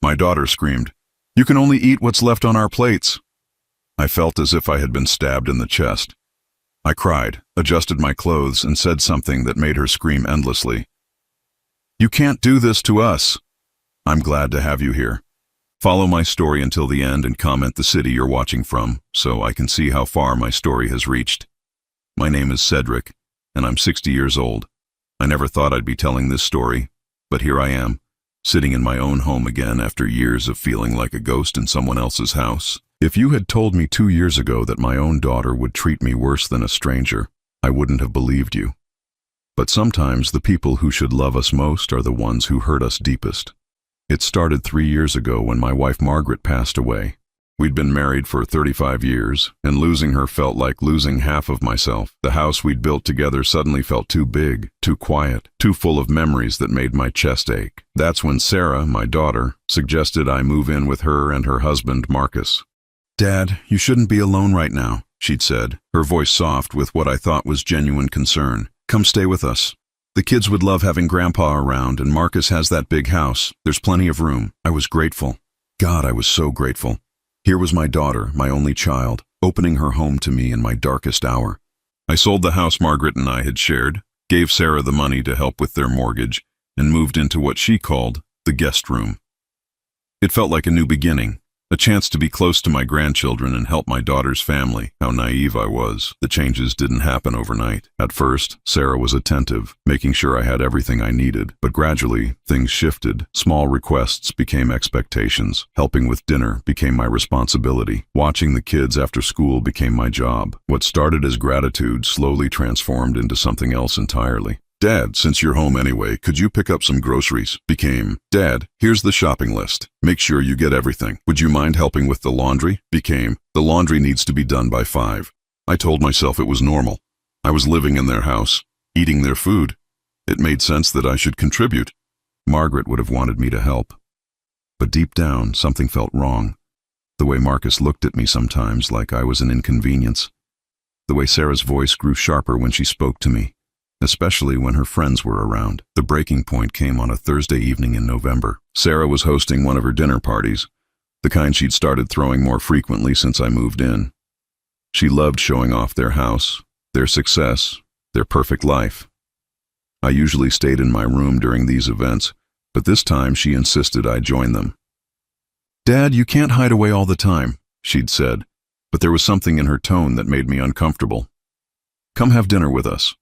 My daughter screamed, "You can only eat what's left on our plates." I felt as if I had been stabbed in the chest. I cried, adjusted my clothes, and said something that made her scream endlessly. "You can't do this to us." "I'm glad to have you here. Follow my story until the end and comment the city you're watching from, so I can see how far my story has reached. My name is Cedric, and I'm 60 years old. I never thought I'd be telling this story, but here I am, sitting in my own home again after years of feeling like a ghost in someone else's house. If you had told me 2 years ago that my own daughter would treat me worse than a stranger, I wouldn't have believed you. But sometimes the people who should love us most are the ones who hurt us deepest. It started 3 years ago when my wife Margaret passed away. We'd been married for 35 years, and losing her felt like losing half of myself. The house we'd built together suddenly felt too big, too quiet, too full of memories that made my chest ache. That's when Sarah, my daughter, suggested I move in with her and her husband, Marcus. "Dad, you shouldn't be alone right now," she'd said, her voice soft with what I thought was genuine concern. "Come stay with us. The kids would love having Grandpa around, and Marcus has that big house. There's plenty of room." I was grateful. God, I was so grateful. Here was my daughter, my only child, opening her home to me in my darkest hour. I sold the house Margaret and I had shared, gave Sarah the money to help with their mortgage, and moved into what she called the guest room. It felt like a new beginning, a chance to be close to my grandchildren and help my daughter's family. How naive I was. The changes didn't happen overnight. At first, Sarah was attentive, making sure I had everything I needed. But gradually, things shifted. Small requests became expectations. Helping with dinner became my responsibility. Watching the kids after school became my job. What started as gratitude slowly transformed into something else entirely. "Dad, since you're home anyway, could you pick up some groceries?" Became, "Dad, here's the shopping list. Make sure you get everything. Would you mind helping with the laundry?" Became, "The laundry needs to be done by 5. I told myself it was normal. I was living in their house, eating their food. It made sense that I should contribute. Margaret would have wanted me to help. But deep down, something felt wrong. The way Marcus looked at me sometimes like I was an inconvenience. The way Sarah's voice grew sharper when she spoke to me, especially when her friends were around. The breaking point came on a Thursday evening in November. Sarah was hosting one of her dinner parties, the kind she'd started throwing more frequently since I moved in. She loved showing off their house, their success, their perfect life. I usually stayed in my room during these events, but this time she insisted I join them. "Dad, you can't hide away all the time," she'd said, but there was something in her tone that made me uncomfortable. "Come have dinner with us."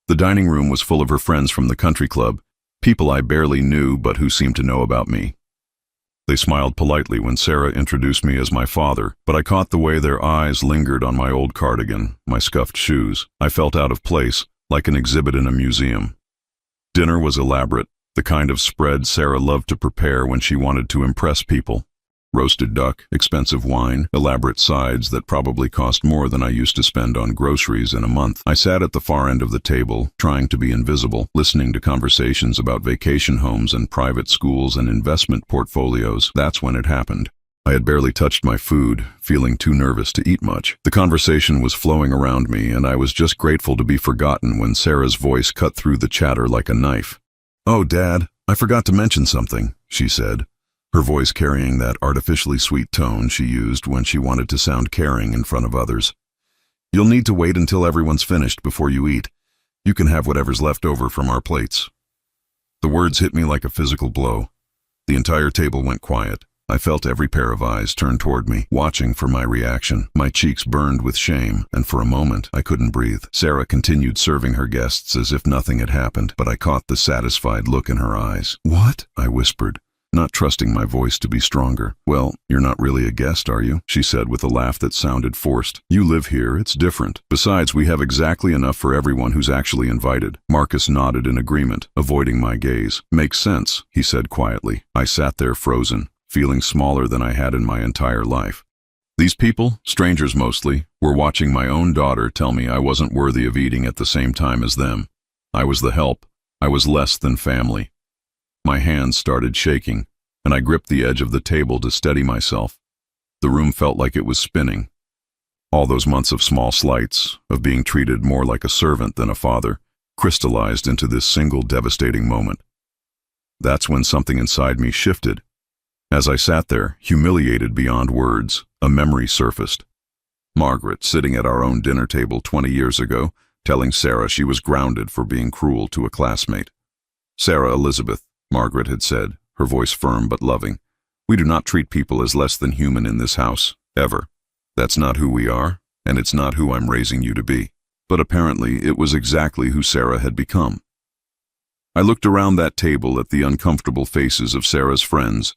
The dining room was full of her friends from the country club, people I barely knew but who seemed to know about me. They smiled politely when Sarah introduced me as my father, but I caught the way their eyes lingered on my old cardigan, my scuffed shoes. I felt out of place, like an exhibit in a museum. Dinner was elaborate, the kind of spread Sarah loved to prepare when she wanted to impress people. Roasted duck, expensive wine, elaborate sides that probably cost more than I used to spend on groceries in a month. I sat at the far end of the table, trying to be invisible, listening to conversations about vacation homes and private schools and investment portfolios. That's when it happened. I had barely touched my food, feeling too nervous to eat much. The conversation was flowing around me, and I was just grateful to be forgotten when Sarah's voice cut through the chatter like a knife. "Oh, Dad, I forgot to mention something," she said, her voice carrying that artificially sweet tone she used when she wanted to sound caring in front of others. "You'll need to wait until everyone's finished before you eat. You can have whatever's left over from our plates." The words hit me like a physical blow. The entire table went quiet. I felt every pair of eyes turn toward me, watching for my reaction. My cheeks burned with shame, and for a moment I couldn't breathe. Sarah continued serving her guests as if nothing had happened, but I caught the satisfied look in her eyes. "What?" I whispered, not trusting my voice to be stronger. "Well, you're not really a guest, are you?" she said with a laugh that sounded forced. "You live here, it's different. Besides, we have exactly enough for everyone who's actually invited." Marcus nodded in agreement, avoiding my gaze. "Makes sense," he said quietly. I sat there frozen, feeling smaller than I had in my entire life. These people, strangers mostly, were watching my own daughter tell me I wasn't worthy of eating at the same time as them. I was the help. I was less than family. My hands started shaking, and I gripped the edge of the table to steady myself. The room felt like it was spinning. All those months of small slights, of being treated more like a servant than a father, crystallized into this single devastating moment. That's when something inside me shifted. As I sat there, humiliated beyond words, a memory surfaced. Margaret, sitting at our own dinner table 20 years ago, telling Sarah she was grounded for being cruel to a classmate. "Sarah Elizabeth," Margaret had said, her voice firm but loving, "we do not treat people as less than human in this house, ever. That's not who we are, and it's not who I'm raising you to be." But apparently it was exactly who Sarah had become. I looked around that table at the uncomfortable faces of Sarah's friends,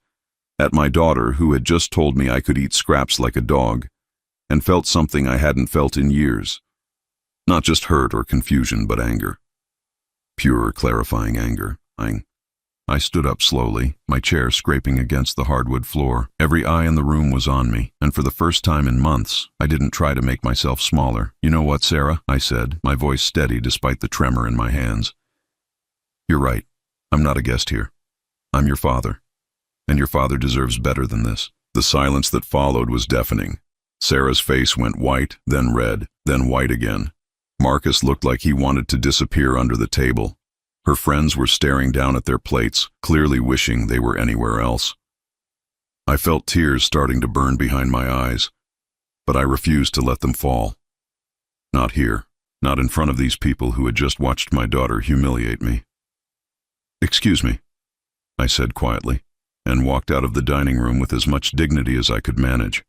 at my daughter who had just told me I could eat scraps like a dog, and felt something I hadn't felt in years. Not just hurt or confusion, but anger. Pure, clarifying anger. I stood up slowly, my chair scraping against the hardwood floor. Every eye in the room was on me, and for the first time in months, I didn't try to make myself smaller. "You know what, Sarah?" I said, my voice steady despite the tremor in my hands. "You're right. I'm not a guest here. I'm your father. And your father deserves better than this." The silence that followed was deafening. Sarah's face went white, then red, then white again. Marcus looked like he wanted to disappear under the table. Her friends were staring down at their plates, clearly wishing they were anywhere else. I felt tears starting to burn behind my eyes, but I refused to let them fall. Not here, not in front of these people who had just watched my daughter humiliate me. "Excuse me," I said quietly, and walked out of the dining room with as much dignity as I could manage.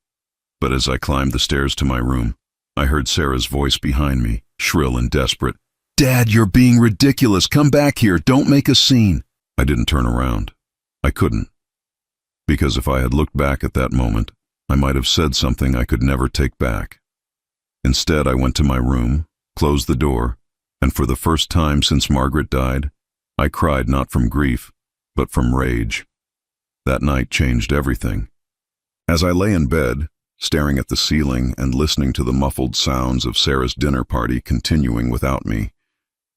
But as I climbed the stairs to my room, I heard Sarah's voice behind me, shrill and desperate. "Dad, you're being ridiculous. Come back here. Don't make a scene." I didn't turn around. I couldn't. Because if I had looked back at that moment, I might have said something I could never take back. Instead, I went to my room, closed the door, and for the first time since Margaret died, I cried not from grief, but from rage. That night changed everything. As I lay in bed, staring at the ceiling and listening to the muffled sounds of Sarah's dinner party continuing without me,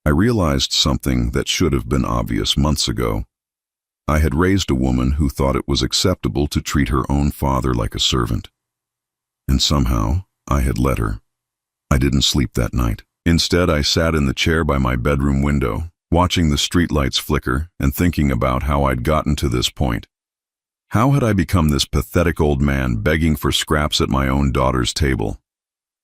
I realized something that should have been obvious months ago. I had raised a woman who thought it was acceptable to treat her own father like a servant. And somehow, I had let her. I didn't sleep that night. Instead, I sat in the chair by my bedroom window, watching the streetlights flicker and thinking about how I'd gotten to this point. How had I become this pathetic old man begging for scraps at my own daughter's table?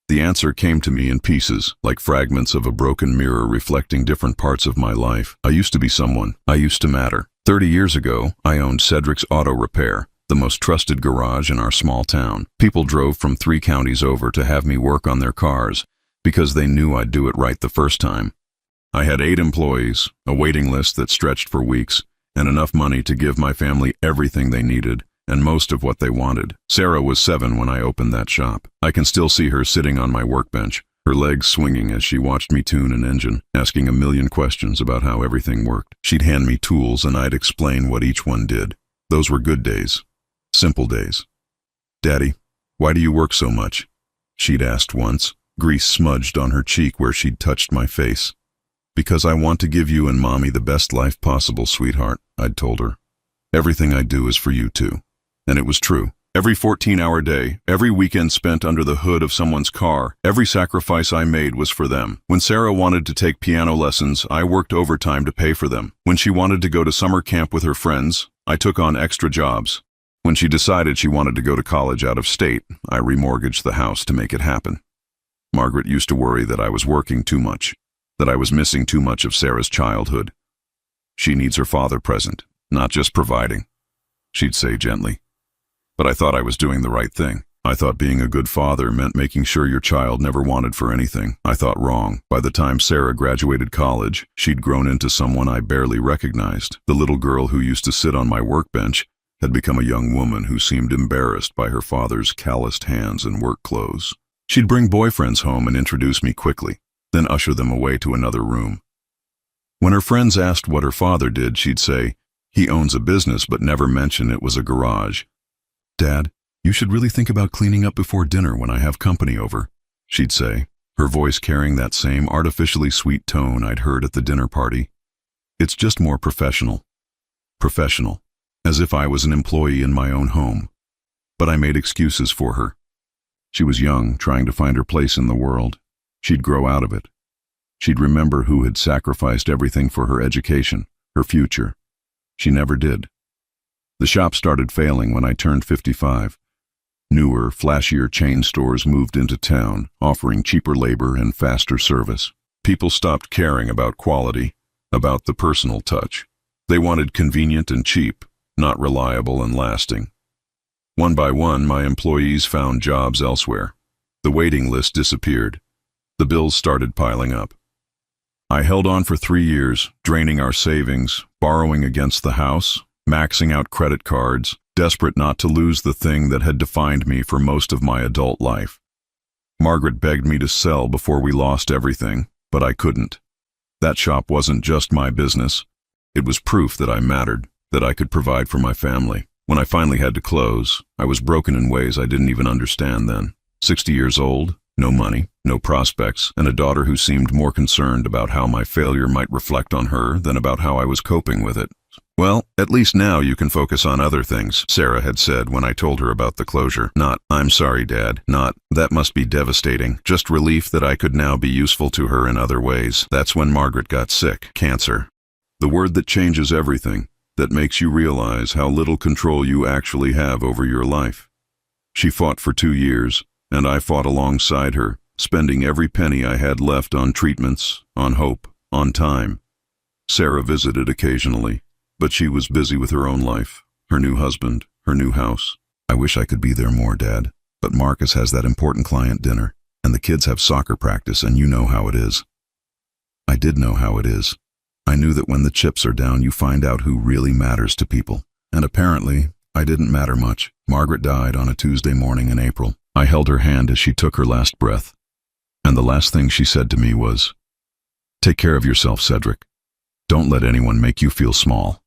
The answer came to me in pieces, like fragments of a broken mirror reflecting different parts of my life. I used to be someone. I used to matter. 30 years ago, I owned Cedric's Auto Repair, the most trusted garage in our small town. People drove from 3 counties over to have me work on their cars because they knew I'd do it right the first time. I had 8 employees, a waiting list that stretched for weeks, and enough money to give my family everything they needed, and most of what they wanted. Sarah was 7 when I opened that shop. I can still see her sitting on my workbench, her legs swinging as she watched me tune an engine, asking a million questions about how everything worked. She'd hand me tools and I'd explain what each one did. Those were good days. Simple days. "Daddy, why do you work so much?" she'd asked once, grease smudged on her cheek where she'd touched my face. "Because I want to give you and Mommy the best life possible, sweetheart," I'd told her. "Everything I do is for you too." And it was true. Every 14-hour day, every weekend spent under the hood of someone's car, every sacrifice I made was for them. When Sarah wanted to take piano lessons, I worked overtime to pay for them. When she wanted to go to summer camp with her friends, I took on extra jobs. When she decided she wanted to go to college out of state, I remortgaged the house to make it happen. Margaret used to worry that I was working too much, that I was missing too much of Sarah's childhood. "She needs her father present, not just providing," she'd say gently. But I thought I was doing the right thing. I thought being a good father meant making sure your child never wanted for anything. I thought wrong. By the time Sarah graduated college, she'd grown into someone I barely recognized. The little girl who used to sit on my workbench had become a young woman who seemed embarrassed by her father's calloused hands and work clothes. She'd bring boyfriends home and introduce me quickly, then usher them away to another room. When her friends asked what her father did, she'd say, "He owns a business," but never mention it was a garage. "Dad, you should really think about cleaning up before dinner when I have company over," she'd say, her voice carrying that same artificially sweet tone I'd heard at the dinner party. "It's just more professional." Professional, as if I was an employee in my own home. But I made excuses for her. She was young, trying to find her place in the world. She'd grow out of it. She'd remember who had sacrificed everything for her education, her future. She never did. The shop started failing when I turned 55. Newer, flashier chain stores moved into town, offering cheaper labor and faster service. People stopped caring about quality, about the personal touch. They wanted convenient and cheap, not reliable and lasting. One by one, my employees found jobs elsewhere. The waiting list disappeared. The bills started piling up. I held on for 3 years, draining our savings, borrowing against the house, maxing out credit cards, desperate not to lose the thing that had defined me for most of my adult life. Margaret begged me to sell before we lost everything, but I couldn't. That shop wasn't just my business. It was proof that I mattered, that I could provide for my family. When I finally had to close, I was broken in ways I didn't even understand then. 60 years old, no money, no prospects, and a daughter who seemed more concerned about how my failure might reflect on her than about how I was coping with it. "Well, at least now you can focus on other things," Sarah had said when I told her about the closure. Not, "I'm sorry, Dad," not, "That must be devastating," just relief that I could now be useful to her in other ways. That's when Margaret got sick, cancer. The word that changes everything, that makes you realize how little control you actually have over your life. She fought for 2 years, and I fought alongside her, spending every penny I had left on treatments, on hope, on time. Sarah visited occasionally, but she was busy with her own life, her new husband, her new house. "I wish I could be there more, Dad, but Marcus has that important client dinner, and the kids have soccer practice, and you know how it is." I did know how it is. I knew that when the chips are down, you find out who really matters to people. And apparently, I didn't matter much. Margaret died on a Tuesday morning in April. I held her hand as she took her last breath. And the last thing she said to me was, "Take care of yourself, Cedric. Don't let anyone make you feel small."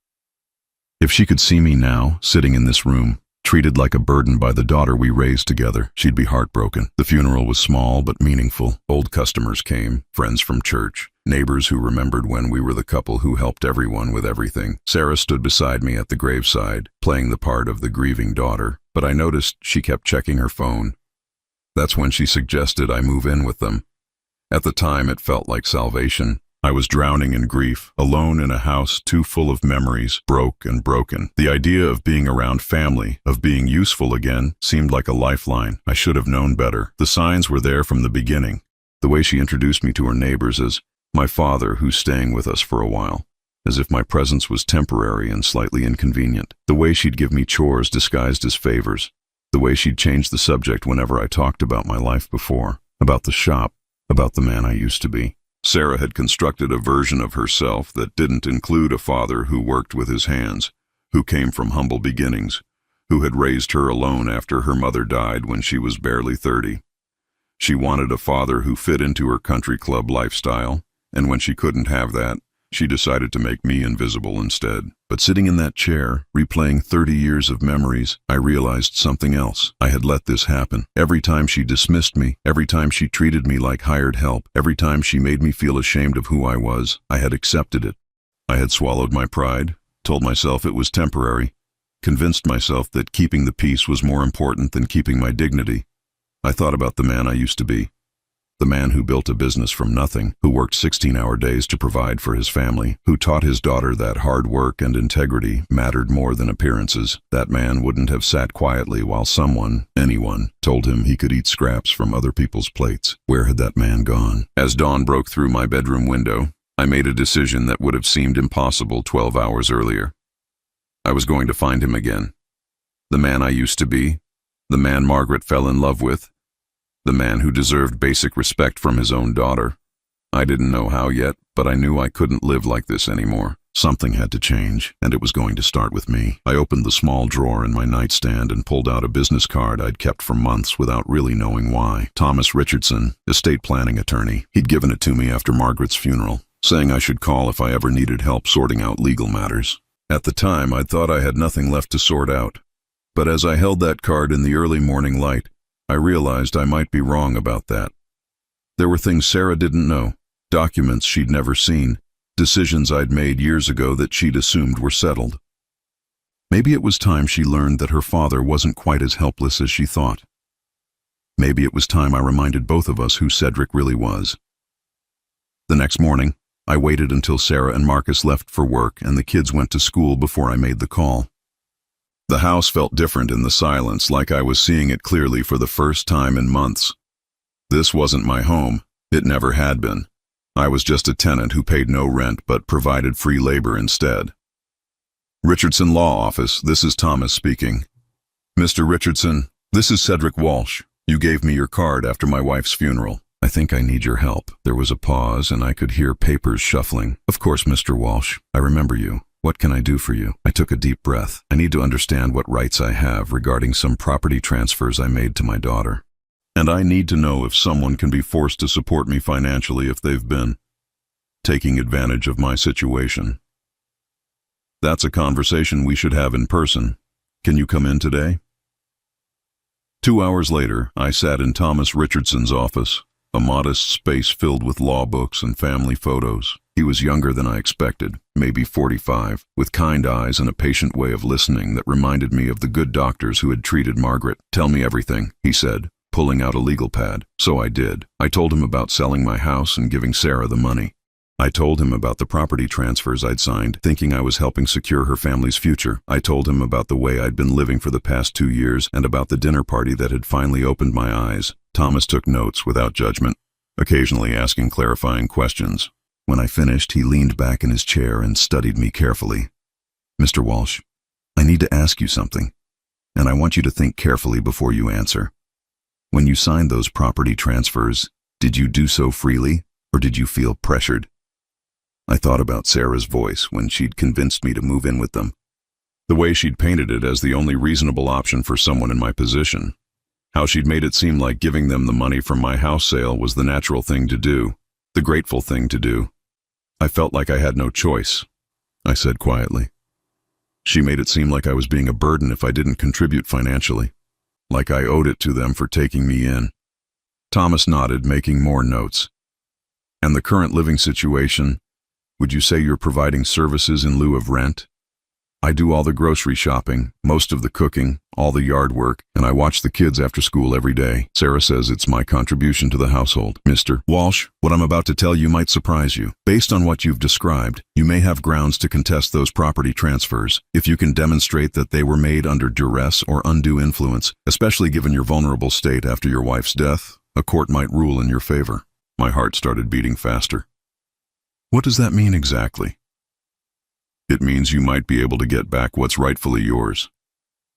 If she could see me now, sitting in this room, treated like a burden by the daughter we raised together, she'd be heartbroken. The funeral was small but meaningful. Old customers came, friends from church, neighbors who remembered when we were the couple who helped everyone with everything. Sarah stood beside me at the graveside, playing the part of the grieving daughter, but I noticed she kept checking her phone. That's when she suggested I move in with them. At the time, it felt like salvation. I was drowning in grief, alone in a house too full of memories, broke and broken. The idea of being around family, of being useful again, seemed like a lifeline. I should have known better. The signs were there from the beginning. The way she introduced me to her neighbors as my father who's staying with us for a while, as if my presence was temporary and slightly inconvenient. The way she'd give me chores disguised as favors. The way she'd change the subject whenever I talked about my life before, about the shop, about the man I used to be. Sarah had constructed a version of herself that didn't include a father who worked with his hands, who came from humble beginnings, who had raised her alone after her mother died when she was barely 30. She wanted a father who fit into her country club lifestyle, and when she couldn't have that, she decided to make me invisible instead. But sitting in that chair, replaying 30 years of memories, I realized something else. I had let this happen. Every time she dismissed me, every time she treated me like hired help, every time she made me feel ashamed of who I was, I had accepted it. I had swallowed my pride, told myself it was temporary, convinced myself that keeping the peace was more important than keeping my dignity. I thought about the man I used to be. The man who built a business from nothing, who worked 16-hour days to provide for his family, who taught his daughter that hard work and integrity mattered more than appearances. That man wouldn't have sat quietly while someone, anyone, told him he could eat scraps from other people's plates. Where had that man gone? As dawn broke through my bedroom window, I made a decision that would have seemed impossible 12 hours earlier. I was going to find him again. The man I used to be, the man Margaret fell in love with, the man who deserved basic respect from his own daughter. I didn't know how yet, but I knew I couldn't live like this anymore. Something had to change, and it was going to start with me. I opened the small drawer in my nightstand and pulled out a business card I'd kept for months without really knowing why. Thomas Richardson, estate planning attorney. He'd given it to me after Margaret's funeral, saying I should call if I ever needed help sorting out legal matters. At the time, I'd thought I had nothing left to sort out. But as I held that card in the early morning light, I realized I might be wrong about that. There were things Sarah didn't know, documents she'd never seen, decisions I'd made years ago that she'd assumed were settled. Maybe it was time she learned that her father wasn't quite as helpless as she thought. Maybe it was time I reminded both of us who Cedric really was. The next morning, I waited until Sarah and Marcus left for work and the kids went to school before I made the call. The house felt different in the silence, like I was seeing it clearly for the first time in months. This wasn't my home. It never had been. I was just a tenant who paid no rent but provided free labor instead. Richardson Law Office, this is Thomas speaking. Mr. Richardson, this is Cedric Walsh. You gave me your card after my wife's funeral. I think I need your help. There was a pause and I could hear papers shuffling. Of course, Mr. Walsh. I remember you. What can I do for you? I took a deep breath. I need to understand what rights I have regarding some property transfers I made to my daughter. And I need to know if someone can be forced to support me financially if they've been taking advantage of my situation. That's a conversation we should have in person. Can you come in today? 2 hours later, I sat in Thomas Richardson's office, a modest space filled with law books and family photos. He was younger than I expected, maybe 45, with kind eyes and a patient way of listening that reminded me of the good doctors who had treated Margaret. Tell me everything, he said, pulling out a legal pad. So I did. I told him about selling my house and giving Sarah the money. I told him about the property transfers I'd signed, thinking I was helping secure her family's future. I told him about the way I'd been living for the past 2 years and about the dinner party that had finally opened my eyes. Thomas took notes without judgment, occasionally asking clarifying questions. When I finished, he leaned back in his chair and studied me carefully. Mr. Walsh, I need to ask you something, and I want you to think carefully before you answer. When you signed those property transfers, did you do so freely, or did you feel pressured? I thought about Sarah's voice when she'd convinced me to move in with them. The way she'd painted it as the only reasonable option for someone in my position. How she'd made it seem like giving them the money from my house sale was the natural thing to do, the grateful thing to do. I felt like I had no choice, I said quietly. She made it seem like I was being a burden if I didn't contribute financially, like I owed it to them for taking me in. Thomas nodded, making more notes. And the current living situation, would you say you're providing services in lieu of rent? I do all the grocery shopping, most of the cooking, all the yard work, and I watch the kids after school every day. Sarah says it's my contribution to the household. Mr. Walsh, what I'm about to tell you might surprise you. Based on what you've described, you may have grounds to contest those property transfers if you can demonstrate that they were made under duress or undue influence, especially given your vulnerable state after your wife's death. A court might rule in your favor. My heart started beating faster. What does that mean exactly? It means you might be able to get back what's rightfully yours.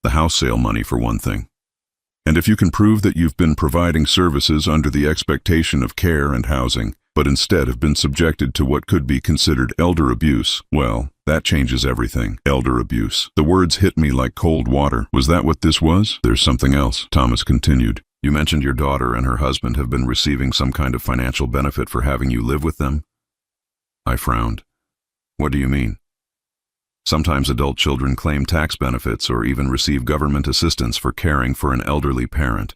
The house sale money, for one thing. And if you can prove that you've been providing services under the expectation of care and housing, but instead have been subjected to what could be considered elder abuse, well, that changes everything. Elder abuse. The words hit me like cold water. Was that what this was? There's something else, Thomas continued. You mentioned your daughter and her husband have been receiving some kind of financial benefit for having you live with them. I frowned. What do you mean? Sometimes adult children claim tax benefits or even receive government assistance for caring for an elderly parent.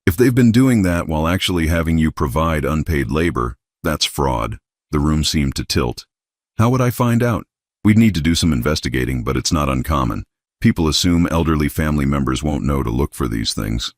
If they've been doing that while actually having you provide unpaid labor, that's fraud. The room seemed to tilt. How would I find out? We'd need to do some investigating, but it's not uncommon. People assume elderly family members won't know to look for these things.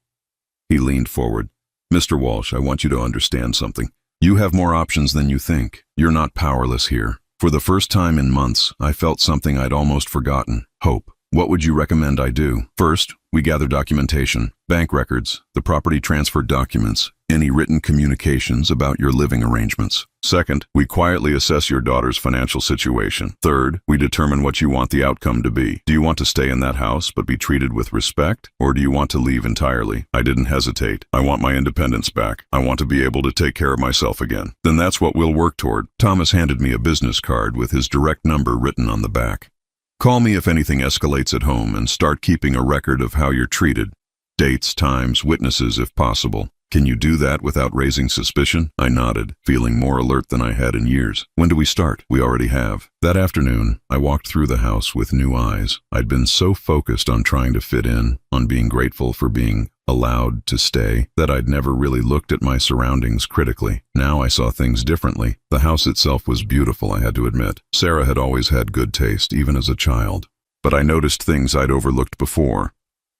He leaned forward. Mr. Walsh, I want you to understand something. You have more options than you think. You're not powerless here. For the first time in months, I felt something I'd almost forgotten. Hope. What would you recommend I do? First, we gather documentation, bank records, the property transfer documents, any written communications about your living arrangements. Second, we quietly assess your daughter's financial situation. Third, we determine what you want the outcome to be. Do you want to stay in that house but be treated with respect, or do you want to leave entirely? I didn't hesitate. I want my independence back. I want to be able to take care of myself again. Then that's what we'll work toward. Thomas handed me a business card with his direct number written on the back. Call me if anything escalates at home and start keeping a record of how you're treated. Dates, times, witnesses if possible. Can you do that without raising suspicion? I nodded, feeling more alert than I had in years. When do we start? We already have. That afternoon, I walked through the house with new eyes. I'd been so focused on trying to fit in, on being grateful for being allowed to stay, that I'd never really looked at my surroundings critically. Now I saw things differently. The house itself was beautiful, I had to admit. Sarah had always had good taste, even as a child. But I noticed things I'd overlooked before.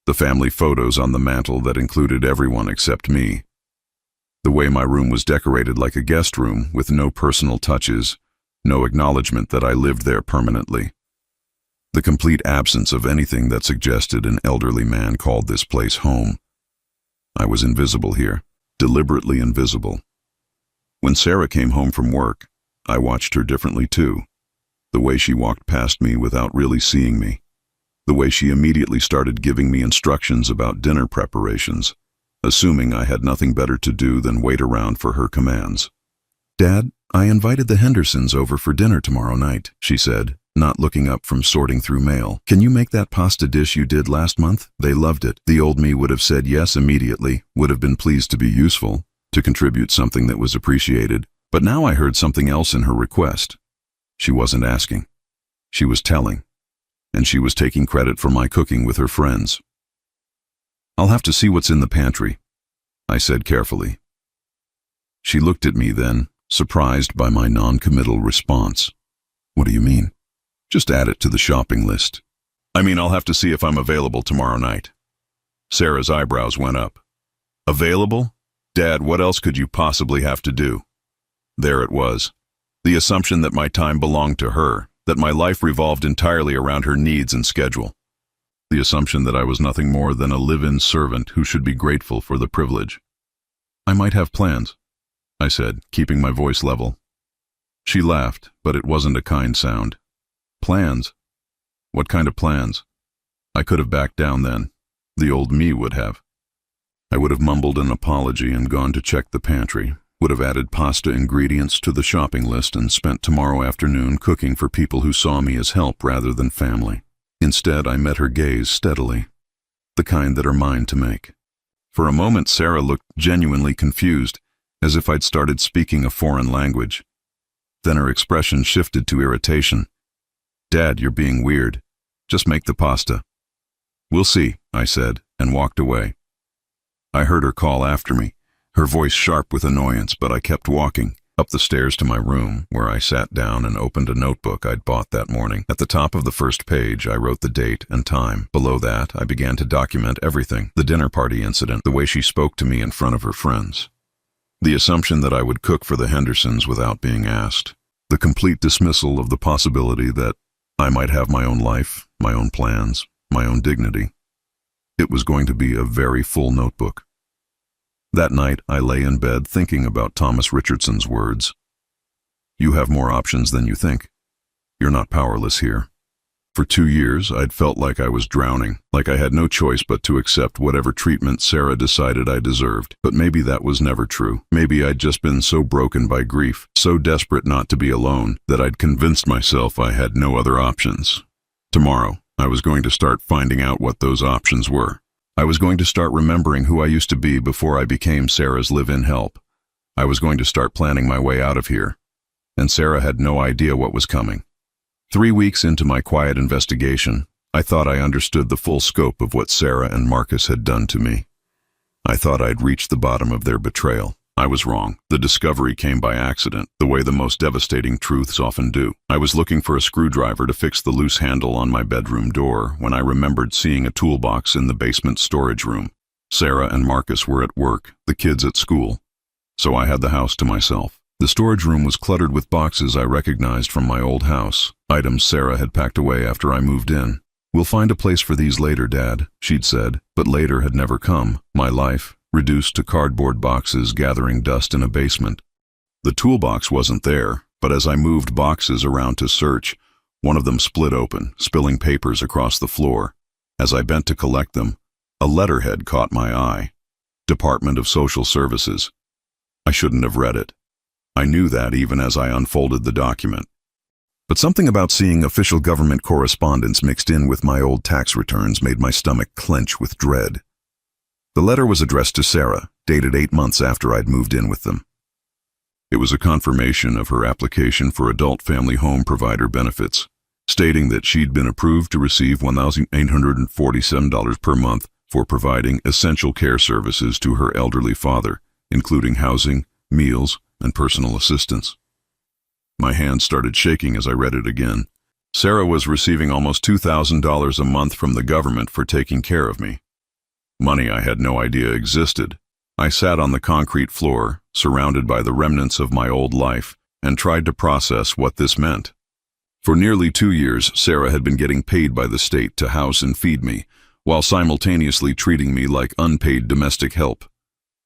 The family photos on the mantel that included everyone except me. The way my room was decorated like a guest room, with no personal touches, no acknowledgement that I lived there permanently. The complete absence of anything that suggested an elderly man called this place home. I was invisible here, deliberately invisible. When Sarah came home from work, I watched her differently too. The way she walked past me without really seeing me. The way she immediately started giving me instructions about dinner preparations, assuming I had nothing better to do than wait around for her commands. "Dad, I invited the Hendersons over for dinner tomorrow night," she said, not looking up from sorting through mail. "Can you make that pasta dish you did last month? They loved it." The old me would have said yes immediately, would have been pleased to be useful, to contribute something that was appreciated. But now I heard something else in her request. She wasn't asking. She was telling. And she was taking credit for my cooking with her friends. "I'll have to see what's in the pantry," I said carefully. She looked at me then, surprised by my non-committal response. "What do you mean?" "Just add it to the shopping list." "I mean, I'll have to see if I'm available tomorrow night." Sarah's eyebrows went up. "Available? Dad, what else could you possibly have to do?" There it was. The assumption that my time belonged to her, that my life revolved entirely around her needs and schedule. The assumption that I was nothing more than a live-in servant who should be grateful for the privilege. "I might have plans," I said, keeping my voice level. She laughed, but it wasn't a kind sound. "Plans? What kind of plans?" I could have backed down then. The old me would have. I would have mumbled an apology and gone to check the pantry, would have added pasta ingredients to the shopping list and spent tomorrow afternoon cooking for people who saw me as help rather than family. Instead, I met her gaze steadily, the kind that are mine to make. For a moment, Sarah looked genuinely confused, as if I'd started speaking a foreign language. Then her expression shifted to irritation. "Dad, you're being weird. Just make the pasta." "We'll see," I said, and walked away. I heard her call after me, her voice sharp with annoyance, but I kept walking, up the stairs to my room, where I sat down and opened a notebook I'd bought that morning. At the top of the first page, I wrote the date and time. Below that, I began to document everything: the dinner party incident, the way she spoke to me in front of her friends, the assumption that I would cook for the Hendersons without being asked, the complete dismissal of the possibility that I might have my own life, my own plans, my own dignity. It was going to be a very full notebook. That night, I lay in bed thinking about Thomas Richardson's words. "You have more options than you think. You're not powerless here." For 2 years, I'd felt like I was drowning, like I had no choice but to accept whatever treatment Sarah decided I deserved. But maybe that was never true. Maybe I'd just been so broken by grief, so desperate not to be alone, that I'd convinced myself I had no other options. Tomorrow, I was going to start finding out what those options were. I was going to start remembering who I used to be before I became Sarah's live-in help. I was going to start planning my way out of here. And Sarah had no idea what was coming. 3 weeks into my quiet investigation, I thought I understood the full scope of what Sarah and Marcus had done to me. I thought I'd reached the bottom of their betrayal. I was wrong. The discovery came by accident, the way the most devastating truths often do. I was looking for a screwdriver to fix the loose handle on my bedroom door when I remembered seeing a toolbox in the basement storage room. Sarah and Marcus were at work, the kids at school, so I had the house to myself. The storage room was cluttered with boxes I recognized from my old house, items Sarah had packed away after I moved in. "We'll find a place for these later, Dad," she'd said, but later had never come. My life, reduced to cardboard boxes gathering dust in a basement. The toolbox wasn't there, but as I moved boxes around to search, one of them split open, spilling papers across the floor. As I bent to collect them, a letterhead caught my eye. Department of Social Services. I shouldn't have read it. I knew that even as I unfolded the document. But something about seeing official government correspondence mixed in with my old tax returns made my stomach clench with dread. The letter was addressed to Sarah, dated 8 months after I'd moved in with them. It was a confirmation of her application for adult family home provider benefits, stating that she'd been approved to receive $1,847 per month for providing essential care services to her elderly father, including housing, meals, and personal assistance. My hand started shaking as I read it again. Sarah was receiving almost $2,000 a month from the government for taking care of me. Money I had no idea existed. I sat on the concrete floor, surrounded by the remnants of my old life, and tried to process what this meant. For nearly 2 years, Sarah had been getting paid by the state to house and feed me, while simultaneously treating me like unpaid domestic help.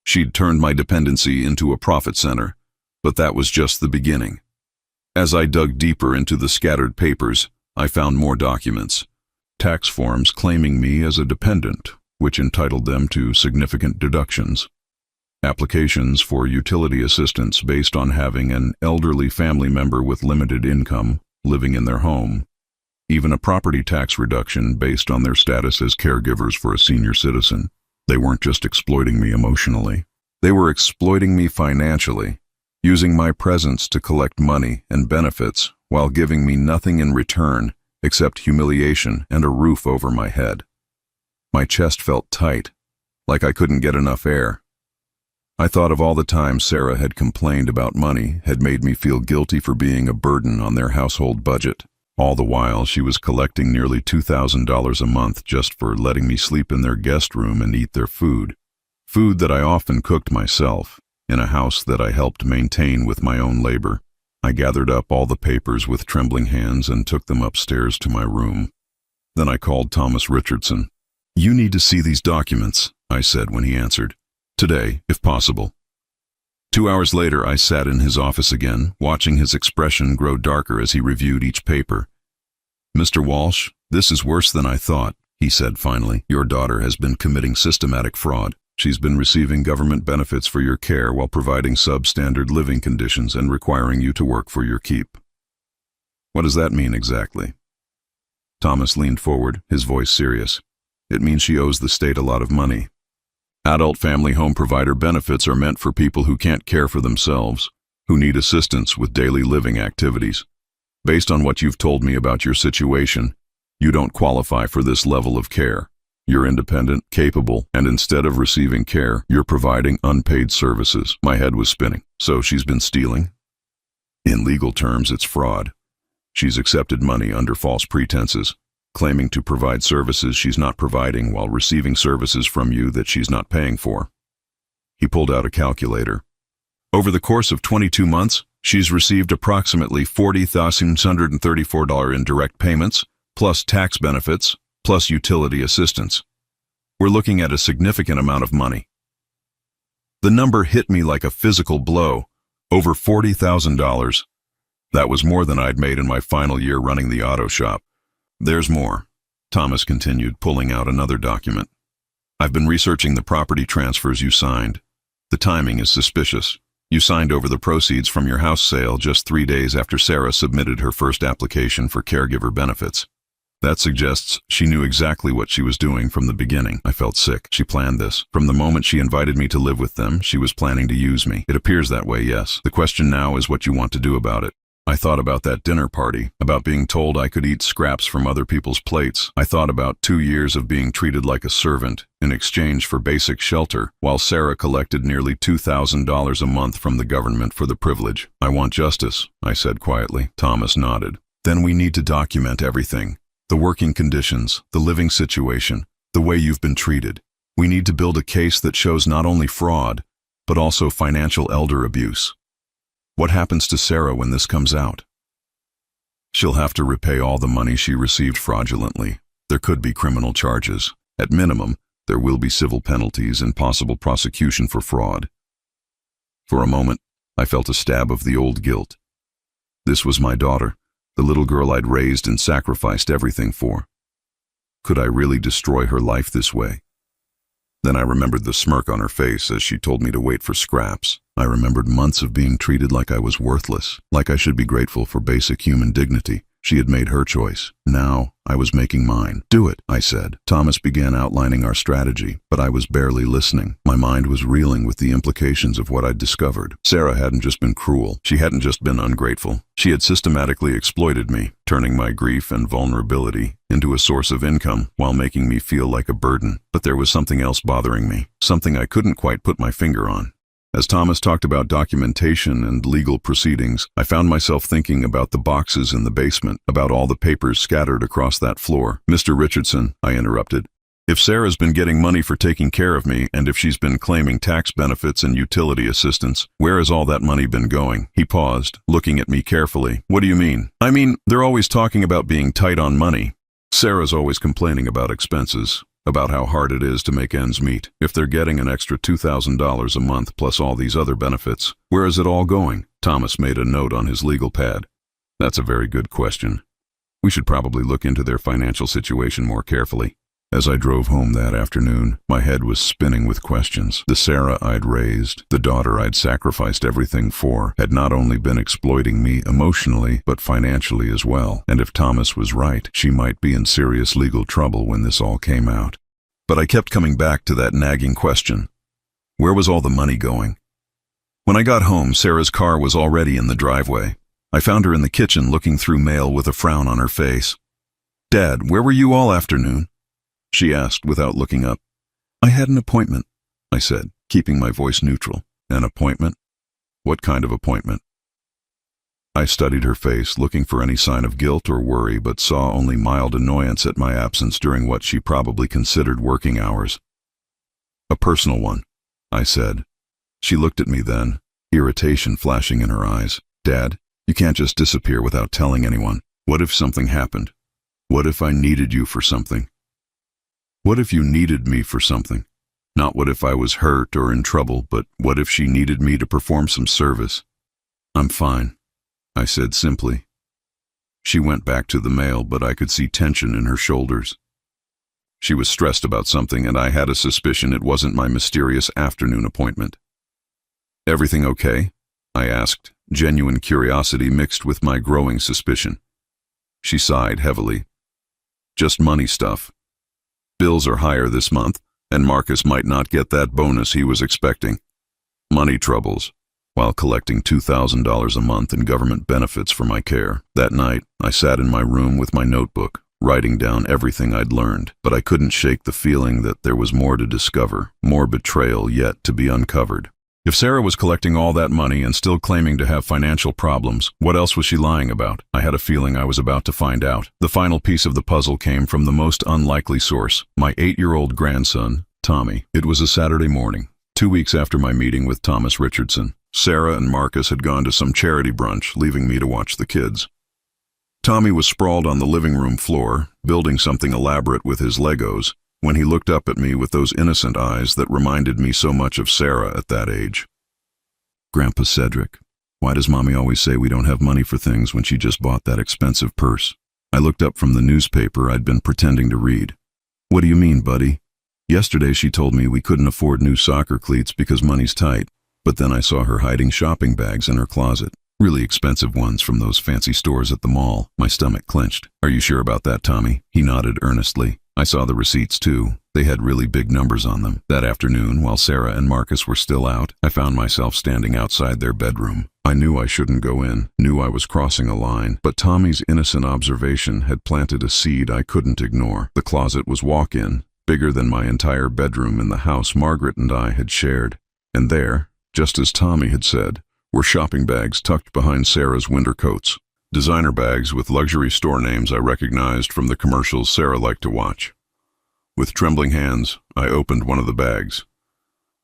She'd turned my dependency into a profit center, but that was just the beginning. As I dug deeper into the scattered papers, I found more documents. Tax forms claiming me as a dependent, which entitled them to significant deductions. Applications for utility assistance based on having an elderly family member with limited income living in their home. Even a property tax reduction based on their status as caregivers for a senior citizen. They weren't just exploiting me emotionally. They were exploiting me financially, using my presence to collect money and benefits while giving me nothing in return except humiliation and a roof over my head. My chest felt tight, like I couldn't get enough air. I thought of all the times Sarah had complained about money, had made me feel guilty for being a burden on their household budget. All the while, she was collecting nearly $2,000 a month just for letting me sleep in their guest room and eat their food. Food that I often cooked myself, in a house that I helped maintain with my own labor. I gathered up all the papers with trembling hands and took them upstairs to my room. Then I called Thomas Richardson. "You need to see these documents," I said when he answered. "Today, if possible." 2 hours later, I sat in his office again, watching his expression grow darker as he reviewed each paper. "Mr. Walsh, this is worse than I thought," he said finally. "Your daughter has been committing systematic fraud. She's been receiving government benefits for your care while providing substandard living conditions and requiring you to work for your keep." "What does that mean exactly?" Thomas leaned forward, his voice serious. "It means she owes the state a lot of money. Adult family home provider benefits are meant for people who can't care for themselves, who need assistance with daily living activities. Based on what you've told me about your situation, you don't qualify for this level of care. You're independent, capable, and instead of receiving care, you're providing unpaid services." My head was spinning. "So she's been stealing?" "In legal terms, it's fraud. She's accepted money under false pretenses, claiming to provide services she's not providing while receiving services from you that she's not paying for." He pulled out a calculator. "Over the course of 22 months, she's received approximately $40,634 in direct payments, plus tax benefits, plus utility assistance. We're looking at a significant amount of money." The number hit me like a physical blow. Over $40,000. That was more than I'd made in my final year running the auto shop. "There's more," Thomas continued, pulling out another document. "I've been researching the property transfers you signed. The timing is suspicious. You signed over the proceeds from your house sale just 3 days after Sarah submitted her first application for caregiver benefits. That suggests she knew exactly what she was doing from the beginning." I felt sick. She planned this. From the moment she invited me to live with them, she was planning to use me. "It appears that way, yes. The question now is what you want to do about it." I thought about that dinner party, about being told I could eat scraps from other people's plates. I thought about 2 years of being treated like a servant in exchange for basic shelter, while Sarah collected nearly $2,000 a month from the government for the privilege. "I want justice," I said quietly. Thomas nodded. "Then we need to document everything. The working conditions, the living situation, the way you've been treated. We need to build a case that shows not only fraud, but also financial elder abuse. What happens to Sarah when this comes out? She'll have to repay all the money she received fraudulently. There could be criminal charges. At minimum, there will be civil penalties and possible prosecution for fraud." For a moment, I felt a stab of the old guilt. This was my daughter, the little girl I'd raised and sacrificed everything for. Could I really destroy her life this way? Then I remembered the smirk on her face as she told me to wait for scraps. I remembered months of being treated like I was worthless, like I should be grateful for basic human dignity. She had made her choice. Now, I was making mine. "Do it," I said. Thomas began outlining our strategy, but I was barely listening. My mind was reeling with the implications of what I'd discovered. Sarah hadn't just been cruel. She hadn't just been ungrateful. She had systematically exploited me, turning my grief and vulnerability into a source of income while making me feel like a burden. But there was something else bothering me, something I couldn't quite put my finger on. As Thomas talked about documentation and legal proceedings, I found myself thinking about the boxes in the basement, about all the papers scattered across that floor. "Mr. Richardson," I interrupted, If Sarah's been getting money for taking care of me, and if she's been claiming tax benefits and utility assistance, where has all that money been going? He paused, looking at me carefully. What do you mean? I mean, they're always talking about being tight on money. Sarah's always complaining about expenses, about how hard it is to make ends meet. If they're getting an extra $2,000 a month plus all these other benefits, where is it all going? Thomas made a note on his legal pad. That's a very good question. We should probably look into their financial situation more carefully. As I drove home that afternoon, my head was spinning with questions. The Sarah I'd raised, the daughter I'd sacrificed everything for, had not only been exploiting me emotionally, but financially as well. And if Thomas was right, she might be in serious legal trouble when this all came out. But I kept coming back to that nagging question. Where was all the money going? When I got home, Sarah's car was already in the driveway. I found her in the kitchen looking through mail with a frown on her face. "Dad, where were you all afternoon?" she asked without looking up. "I had an appointment," I said, keeping my voice neutral. "An appointment? What kind of appointment?" I studied her face, looking for any sign of guilt or worry, but saw only mild annoyance at my absence during what she probably considered working hours. "A personal one," I said. She looked at me then, irritation flashing in her eyes. "Dad, you can't just disappear without telling anyone. What if something happened? What if I needed you for something? What if you needed me for something? Not what if I was hurt or in trouble, but what if she needed me to perform some service?" "I'm fine," I said simply. She went back to the mail, but I could see tension in her shoulders. She was stressed about something, and I had a suspicion it wasn't my mysterious afternoon appointment. "Everything okay?" I asked, genuine curiosity mixed with my growing suspicion. She sighed heavily. "Just money stuff. Bills are higher this month, and Marcus might not get that bonus he was expecting. Money troubles, while collecting $2,000 a month in government benefits for my care." That night, I sat in my room with my notebook, writing down everything I'd learned, but I couldn't shake the feeling that there was more to discover, more betrayal yet to be uncovered. If Sarah was collecting all that money and still claiming to have financial problems, what else was she lying about? I had a feeling I was about to find out. The final piece of the puzzle came from the most unlikely source, my 8-year-old grandson, Tommy. It was a Saturday morning, 2 weeks after my meeting with Thomas Richardson. Sarah and Marcus had gone to some charity brunch, leaving me to watch the kids. Tommy was sprawled on the living room floor, building something elaborate with his Legos, when he looked up at me with those innocent eyes that reminded me so much of Sarah at that age. "Grandpa Cedric, why does Mommy always say we don't have money for things when she just bought that expensive purse?" I looked up from the newspaper I'd been pretending to read. "What do you mean, buddy? Yesterday she told me we couldn't afford new soccer cleats because money's tight, but then I saw her hiding shopping bags in her closet. Really expensive ones from those fancy stores at the mall." My stomach clenched. "Are you sure about that, Tommy?" He nodded earnestly. I saw the receipts too. They had really big numbers on them. That afternoon, while Sarah and Marcus were still out, I found myself standing outside their bedroom. I knew I shouldn't go in, knew I was crossing a line, but Tommy's innocent observation had planted a seed I couldn't ignore. The closet was walk-in, bigger than my entire bedroom in the house Margaret and I had shared. And there, just as Tommy had said, were shopping bags tucked behind Sarah's winter coats. Designer bags with luxury store names I recognized from the commercials Sarah liked to watch. With trembling hands, I opened one of the bags.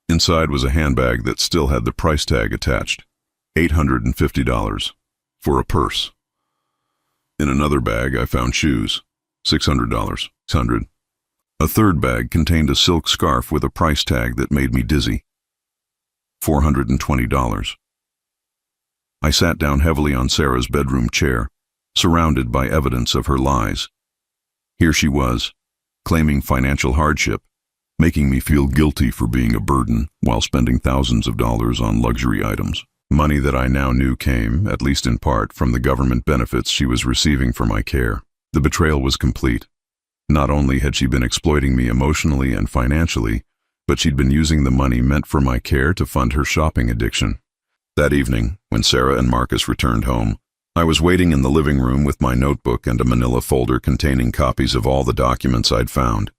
Inside was a handbag that still had the price tag attached, $850, for a purse. In another bag, I found shoes, $600, $600. A third bag contained a silk scarf with a price tag that made me dizzy, $420. I sat down heavily on Sarah's bedroom chair, surrounded by evidence of her lies. Here she was, claiming financial hardship, making me feel guilty for being a burden while spending thousands of dollars on luxury items. Money that I now knew came, at least in part, from the government benefits she was receiving for my care. The betrayal was complete. Not only had she been exploiting me emotionally and financially, but she'd been using the money meant for my care to fund her shopping addiction. That evening, when Sarah and Marcus returned home, I was waiting in the living room with my notebook and a manila folder containing copies of all the documents I'd found.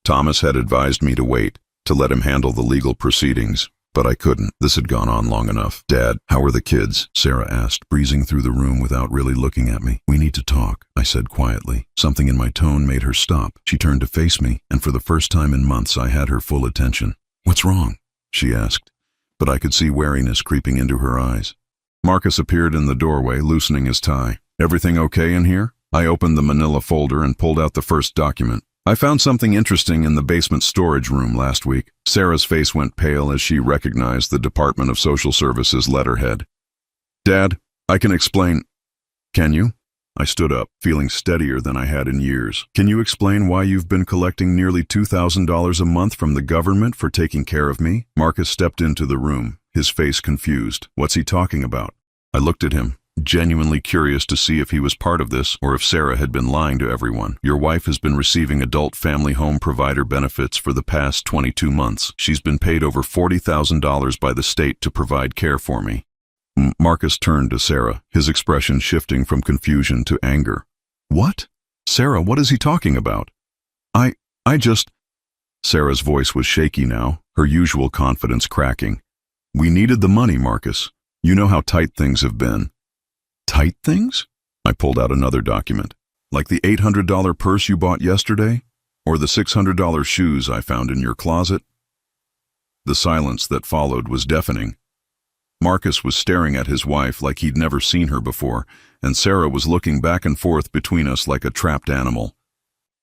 Thomas had advised me to wait, to let him handle the legal proceedings. But I couldn't. This had gone on long enough. "Dad, how are the kids?" Sarah asked, breezing through the room without really looking at me. "We need to talk," I said quietly. Something in my tone made her stop. She turned to face me, and for the first time in months I had her full attention. "What's wrong?" she asked, but I could see wariness creeping into her eyes. Marcus appeared in the doorway, loosening his tie. "Everything okay in here?" I opened the manila folder and pulled out the first document. "I found something interesting in the basement storage room last week." Sarah's face went pale as she recognized the Department of Social Services letterhead. "Dad, I can explain." "Can you?" I stood up, feeling steadier than I had in years. "Can you explain why you've been collecting nearly $2,000 a month from the government for taking care of me?" Marcus stepped into the room, his face confused. "What's he talking about?" I looked at him, genuinely curious to see if he was part of this or if Sarah had been lying to everyone. "Your wife has been receiving adult family home provider benefits for the past 22 months. She's been paid over $40,000 by the state to provide care for me." Marcus turned to Sarah, his expression shifting from confusion to anger. "What? Sarah, what is he talking about?" I just..." Sarah's voice was shaky now, her usual confidence cracking. "We needed the money, Marcus. You know how tight things have been." "Tight things?" I pulled out another document. "Like the $800 purse you bought yesterday? Or the $600 shoes I found in your closet?" The silence that followed was deafening. Marcus was staring at his wife like he'd never seen her before, and Sarah was looking back and forth between us like a trapped animal.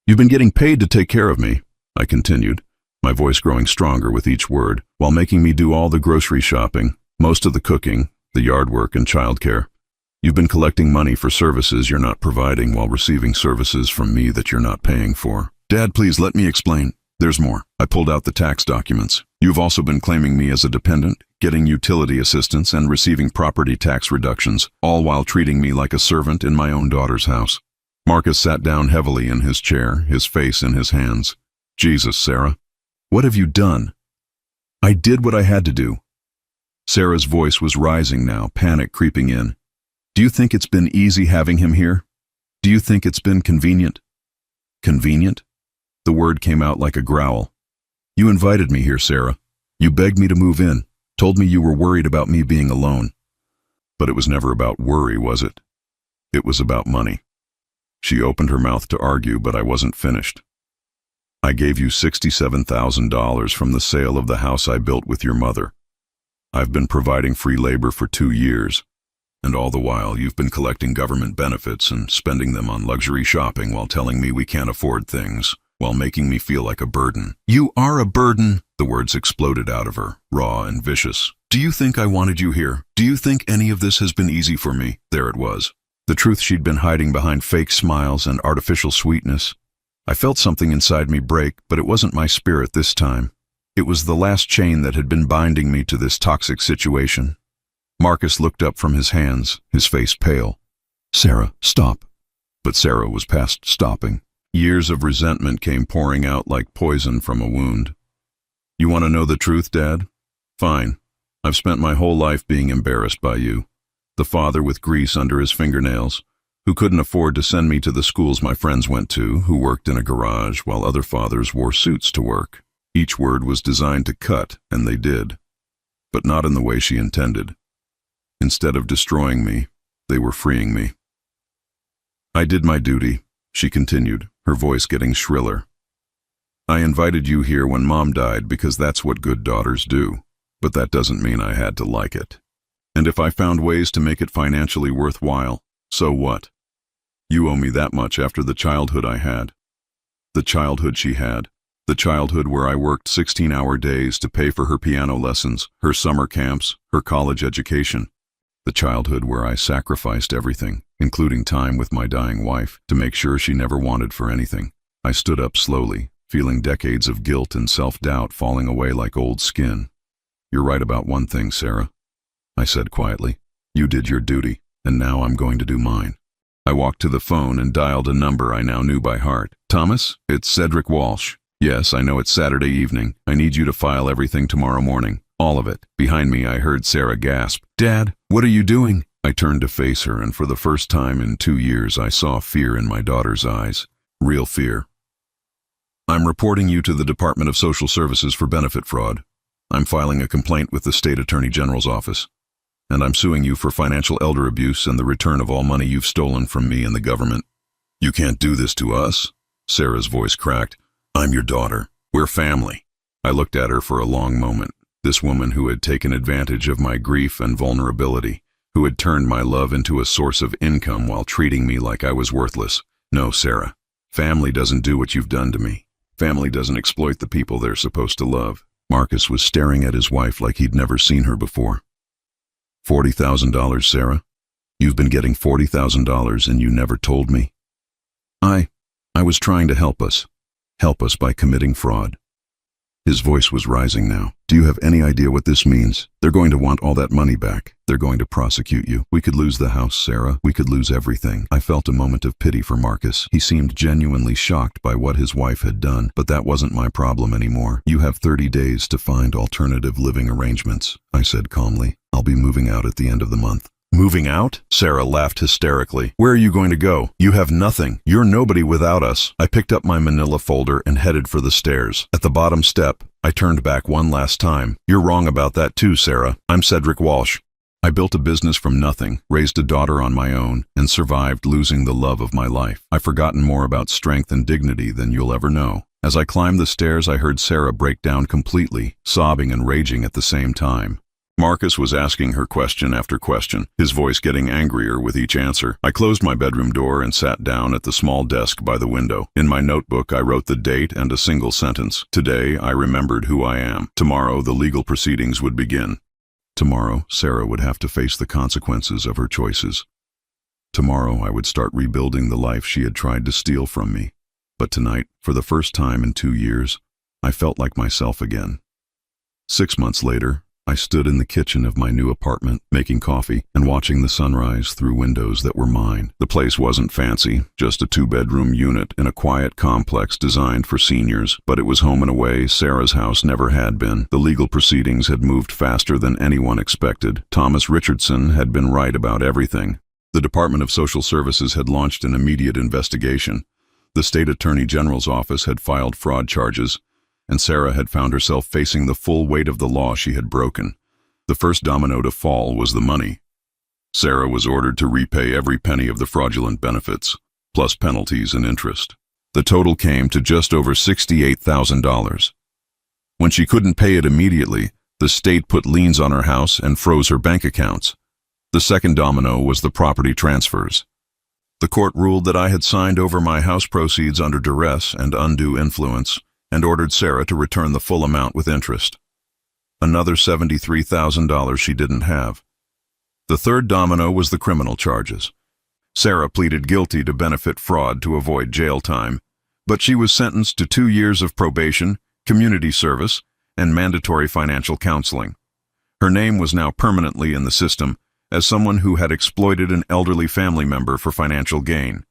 "You've been getting paid to take care of me," I continued, my voice growing stronger with each word, "while making me do all the grocery shopping, most of the cooking, the yard work, and childcare. You've been collecting money for services you're not providing while receiving services from me that you're not paying for." "Dad, please let me explain." "There's more." I pulled out the tax documents. "You've also been claiming me as a dependent, getting utility assistance and receiving property tax reductions, all while treating me like a servant in my own daughter's house." Marcus sat down heavily in his chair, his face in his hands. "Jesus, Sarah, what have you done?" "I did what I had to do." Sarah's voice was rising now, panic creeping in. "Do you think it's been easy having him here? Do you think it's been convenient?" "Convenient?" The word came out like a growl. "You invited me here, Sarah. You begged me to move in, told me you were worried about me being alone. But it was never about worry, was it? It was about money." She opened her mouth to argue, but I wasn't finished. "I gave you $67,000 from the sale of the house I built with your mother. I've been providing free labor for 2 years. And all the while, you've been collecting government benefits and spending them on luxury shopping while telling me we can't afford things, while making me feel like a burden." "You are a burden," the words exploded out of her, raw and vicious. "Do you think I wanted you here? Do you think any of this has been easy for me?" There it was. The truth she'd been hiding behind fake smiles and artificial sweetness. I felt something inside me break, but it wasn't my spirit this time. It was the last chain that had been binding me to this toxic situation. Marcus looked up from his hands, his face pale. "Sarah, stop." But Sarah was past stopping. Years of resentment came pouring out like poison from a wound. "You want to know the truth, Dad? Fine. I've spent my whole life being embarrassed by you. The father with grease under his fingernails, who couldn't afford to send me to the schools my friends went to, who worked in a garage while other fathers wore suits to work. Each word was designed to cut, and they did. But not in the way she intended. Instead of destroying me, they were freeing me. I did my duty," she continued, her voice getting shriller. "I invited you here when Mom died because that's what good daughters do, but that doesn't mean I had to like it. And if I found ways to make it financially worthwhile, so what? You owe me that much after the childhood I had. The childhood she had. The childhood where I worked 16-hour days to pay for her piano lessons, her summer camps, her college education. The childhood where I sacrificed everything, including time with my dying wife, to make sure she never wanted for anything." I stood up slowly, feeling decades of guilt and self-doubt falling away like old skin. "You're right about one thing, Sarah," I said quietly. "You did your duty, and now I'm going to do mine." I walked to the phone and dialed a number I now knew by heart. "Thomas, it's Cedric Walsh. Yes, I know it's Saturday evening. I need you to file everything tomorrow morning. All of it." Behind me, I heard Sarah gasp. "Dad, what are you doing?" I turned to face her, and for the first time in 2 years, I saw fear in my daughter's eyes. Real fear. "I'm reporting you to the Department of Social Services for benefit fraud." I'm filing a complaint with the State Attorney General's office. And I'm suing you for financial elder abuse and the return of all money you've stolen from me and the government. You can't do this to us. Sarah's voice cracked. I'm your daughter. We're family. I looked at her for a long moment. This woman who had taken advantage of my grief and vulnerability, who had turned my love into a source of income while treating me like I was worthless. No, Sarah. Family doesn't do what you've done to me. Family doesn't exploit the people they're supposed to love. Marcus was staring at his wife like he'd never seen her before. $40,000, Sarah? You've been getting $40,000 and you never told me? I was trying to help us. Help us by committing fraud. His voice was rising now. Do you have any idea what this means? They're going to want all that money back. They're going to prosecute you. We could lose the house, Sarah. We could lose everything. I felt a moment of pity for Marcus. He seemed genuinely shocked by what his wife had done, but that wasn't my problem anymore. You have 30 days to find alternative living arrangements, I said calmly. I'll be moving out at the end of the month. Moving out? Sarah laughed hysterically. Where are you going to go? You have nothing. You're nobody without us. I picked up my manila folder and headed for the stairs. At the bottom step, I turned back one last time. You're wrong about that too, Sarah. I'm Cedric Walsh. I built a business from nothing, raised a daughter on my own, and survived losing the love of my life. I've forgotten more about strength and dignity than you'll ever know. As I climbed the stairs, I heard Sarah break down completely, sobbing and raging at the same time. Marcus was asking her question after question, his voice getting angrier with each answer. I closed my bedroom door and sat down at the small desk by the window. In my notebook, I wrote the date and a single sentence. Today, I remembered who I am. Tomorrow, the legal proceedings would begin. Tomorrow, Sarah would have to face the consequences of her choices. Tomorrow, I would start rebuilding the life she had tried to steal from me. But tonight, for the first time in 2 years, I felt like myself again. 6 months later, I stood in the kitchen of my new apartment, making coffee and watching the sunrise through windows that were mine. The place wasn't fancy, just a 2-bedroom unit in a quiet complex designed for seniors, but it was home in a way Sarah's house never had been. The legal proceedings had moved faster than anyone expected. Thomas Richardson had been right about everything. The Department of Social Services had launched an immediate investigation. The State Attorney General's office had filed fraud charges, and Sarah had found herself facing the full weight of the law she had broken. The first domino to fall was the money. Sarah was ordered to repay every penny of the fraudulent benefits, plus penalties and interest. The total came to just over $68,000. When she couldn't pay it immediately, the state put liens on her house and froze her bank accounts. The second domino was the property transfers. The court ruled that I had signed over my house proceeds under duress and undue influence, and ordered Sarah to return the full amount with interest. Another $73,000 she didn't have. The third domino was the criminal charges. Sarah pleaded guilty to benefit fraud to avoid jail time, but she was sentenced to 2 years of probation, community service, and mandatory financial counseling. Her name was now permanently in the system as someone who had exploited an elderly family member for financial gain.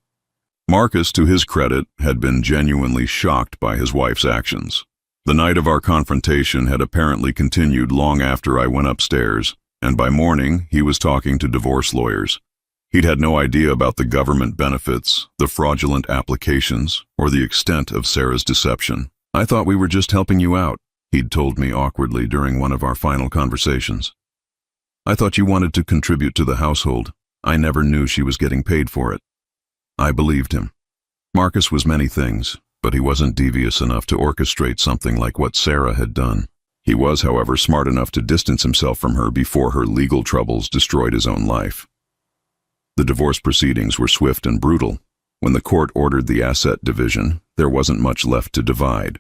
Marcus, to his credit, had been genuinely shocked by his wife's actions. The night of our confrontation had apparently continued long after I went upstairs, and by morning he was talking to divorce lawyers. He'd had no idea about the government benefits, the fraudulent applications, or the extent of Sarah's deception. I thought we were just helping you out, he'd told me awkwardly during one of our final conversations. I thought you wanted to contribute to the household. I never knew she was getting paid for it. I believed him. Marcus was many things, but he wasn't devious enough to orchestrate something like what Sarah had done. He was, however, smart enough to distance himself from her before her legal troubles destroyed his own life. The divorce proceedings were swift and brutal. When the court ordered the asset division, there wasn't much left to divide.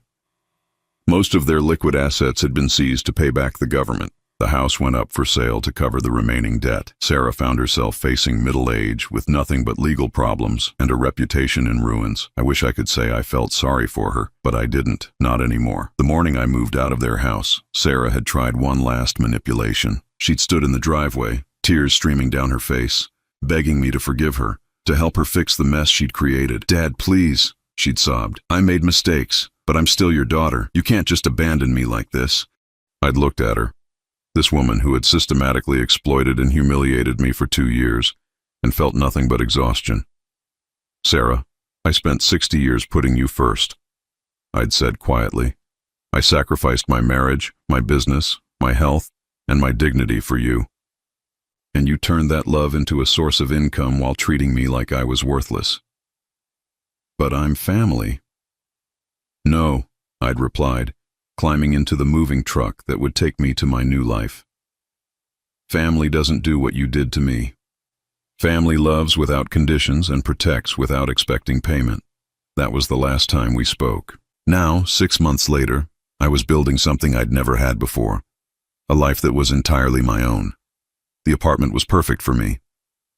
Most of their liquid assets had been seized to pay back the government. The house went up for sale to cover the remaining debt. Sarah found herself facing middle age with nothing but legal problems and a reputation in ruins. I wish I could say I felt sorry for her, but I didn't, not anymore. The morning I moved out of their house, Sarah had tried one last manipulation. She'd stood in the driveway, tears streaming down her face, begging me to forgive her, to help her fix the mess she'd created. Dad, please, she'd sobbed. I made mistakes, but I'm still your daughter. You can't just abandon me like this. I'd looked at her. This woman who had systematically exploited and humiliated me for 2 years and felt nothing but exhaustion. Sarah, I spent 60 years putting you first, I'd said quietly. I sacrificed my marriage, my business, my health, and my dignity for you. And you turned that love into a source of income while treating me like I was worthless. But I'm family. No, I'd replied, climbing into the moving truck that would take me to my new life. Family doesn't do what you did to me. Family loves without conditions and protects without expecting payment. That was the last time we spoke. Now, 6 months later, I was building something I'd never had before. A life that was entirely my own. The apartment was perfect for me.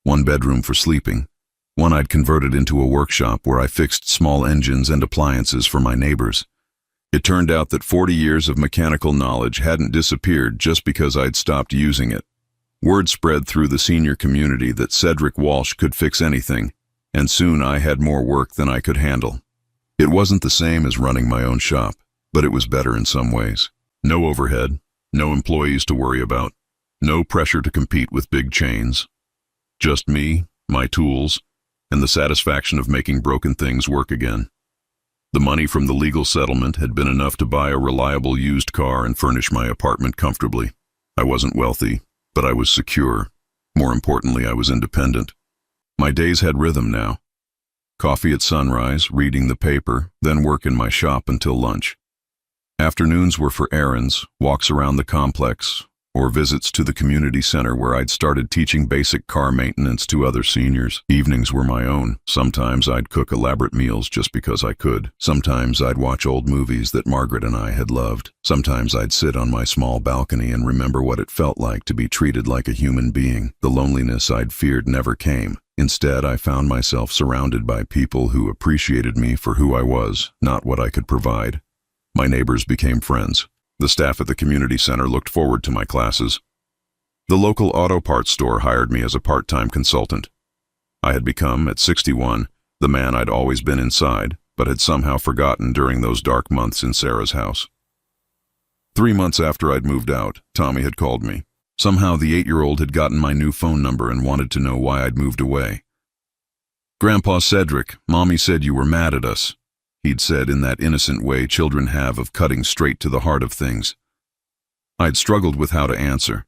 1 bedroom for sleeping. One I'd converted into a workshop where I fixed small engines and appliances for my neighbors. It turned out that 40 years of mechanical knowledge hadn't disappeared just because I'd stopped using it. Word spread through the senior community that Cedric Walsh could fix anything, and soon I had more work than I could handle. It wasn't the same as running my own shop, but it was better in some ways. No overhead, no employees to worry about, no pressure to compete with big chains. Just me, my tools, and the satisfaction of making broken things work again. The money from the legal settlement had been enough to buy a reliable used car and furnish my apartment comfortably. I wasn't wealthy, but I was secure. More importantly, I was independent. My days had rhythm now. Coffee at sunrise, reading the paper, then work in my shop until lunch. Afternoons were for errands, walks around the complex, or visits to the community center where I'd started teaching basic car maintenance to other seniors. Evenings were my own. Sometimes I'd cook elaborate meals just because I could. Sometimes I'd watch old movies that Margaret and I had loved. Sometimes I'd sit on my small balcony and remember what it felt like to be treated like a human being. The loneliness I'd feared never came. Instead, I found myself surrounded by people who appreciated me for who I was, not what I could provide. My neighbors became friends. The staff at the community center looked forward to my classes. The local auto parts store hired me as a part-time consultant. I had become, at 61, the man I'd always been inside, but had somehow forgotten during those dark months in Sarah's house. 3 months after I'd moved out, Tommy had called me. Somehow the 8-year-old had gotten my new phone number and wanted to know why I'd moved away. "Grandpa Cedric, Mommy said you were mad at us," he'd said in that innocent way children have of cutting straight to the heart of things. I'd struggled with how to answer.